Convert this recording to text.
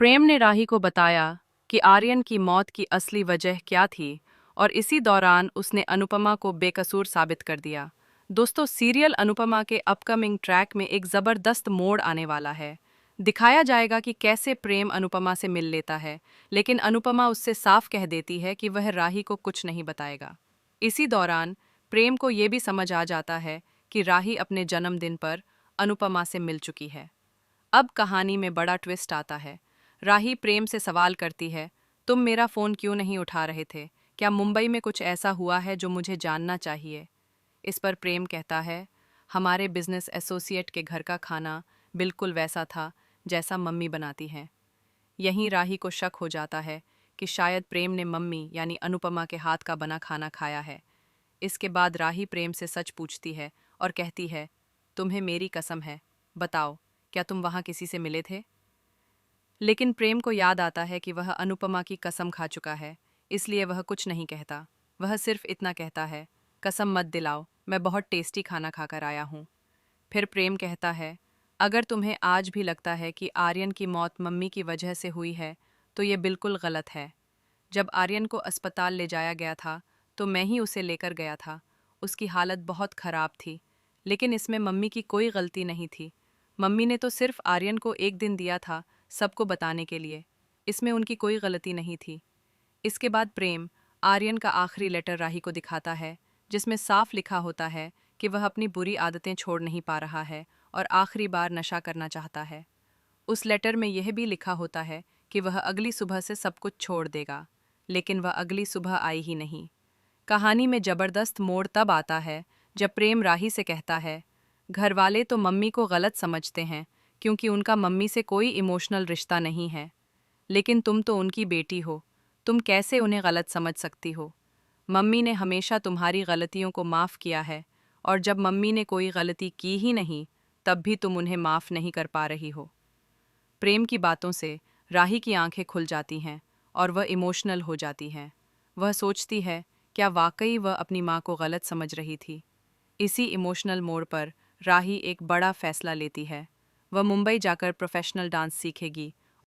प्रेम ने राही को बताया कि आर्यन की मौत की असली वजह क्या थी और इसी दौरान उसने अनुपमा को बेकसूर साबित कर दिया। दोस्तों, सीरियल अनुपमा के अपकमिंग ट्रैक में एक ज़बरदस्त मोड़ आने वाला है। दिखाया जाएगा कि कैसे प्रेम अनुपमा से मिल लेता है, लेकिन अनुपमा उससे साफ कह देती है कि वह राही को कुछ नहीं बताएगा। इसी दौरान प्रेम को ये भी समझ आ जाता है कि राही अपने जन्मदिन पर अनुपमा से मिल चुकी है। अब कहानी में बड़ा ट्विस्ट आता है। राही प्रेम से सवाल करती है, तुम मेरा फ़ोन क्यों नहीं उठा रहे थे? क्या मुंबई में कुछ ऐसा हुआ है जो मुझे जानना चाहिए? इस पर प्रेम कहता है, हमारे बिजनेस एसोसिएट के घर का खाना बिल्कुल वैसा था जैसा मम्मी बनाती हैं। यहीं राही को शक हो जाता है कि शायद प्रेम ने मम्मी यानी अनुपमा के हाथ का बना खाना खाया है। इसके बाद राही प्रेम से सच पूछती है और कहती है, तुम्हें मेरी कसम है, बताओ, क्या तुम वहाँ किसी से मिले थे? लेकिन प्रेम को याद आता है कि वह अनुपमा की कसम खा चुका है, इसलिए वह कुछ नहीं कहता। वह सिर्फ इतना कहता है, कसम मत दिलाओ, मैं बहुत टेस्टी खाना खाकर आया हूँ। फिर प्रेम कहता है, अगर तुम्हें आज भी लगता है कि आर्यन की मौत मम्मी की वजह से हुई है, तो ये बिल्कुल गलत है। जब आर्यन को अस्पताल ले जाया गया था, तो मैं ही उसे लेकर गया था। उसकी हालत बहुत ख़राब थी, लेकिन इसमें मम्मी की कोई गलती नहीं थी। मम्मी ने तो सिर्फ आर्यन को एक दिन दिया था सबको बताने के लिए। इसमें उनकी कोई गलती नहीं थी। इसके बाद प्रेम आर्यन का आखिरी लेटर राही को दिखाता है, जिसमें साफ लिखा होता है कि वह अपनी बुरी आदतें छोड़ नहीं पा रहा है और आखिरी बार नशा करना चाहता है। उस लेटर में यह भी लिखा होता है कि वह अगली सुबह से सब कुछ छोड़ देगा, लेकिन वह अगली सुबह आई ही नहीं। कहानी में जबरदस्त मोड़ तब आता है जब प्रेम राही से कहता है, घर वाले तो मम्मी को गलत समझते हैं क्योंकि उनका मम्मी से कोई इमोशनल रिश्ता नहीं है, लेकिन तुम तो उनकी बेटी हो, तुम कैसे उन्हें गलत समझ सकती हो? मम्मी ने हमेशा तुम्हारी गलतियों को माफ़ किया है, और जब मम्मी ने कोई गलती की ही नहीं, तब भी तुम उन्हें माफ़ नहीं कर पा रही हो। प्रेम की बातों से राही की आंखें खुल जाती हैं और वह इमोशनल हो जाती हैं। वह सोचती है, क्या वाकई वह अपनी माँ को गलत समझ रही थी? इसी इमोशनल मोड़ पर राही एक बड़ा फैसला लेती है। वह मुंबई जाकर प्रोफेशनल डांस सीखेगी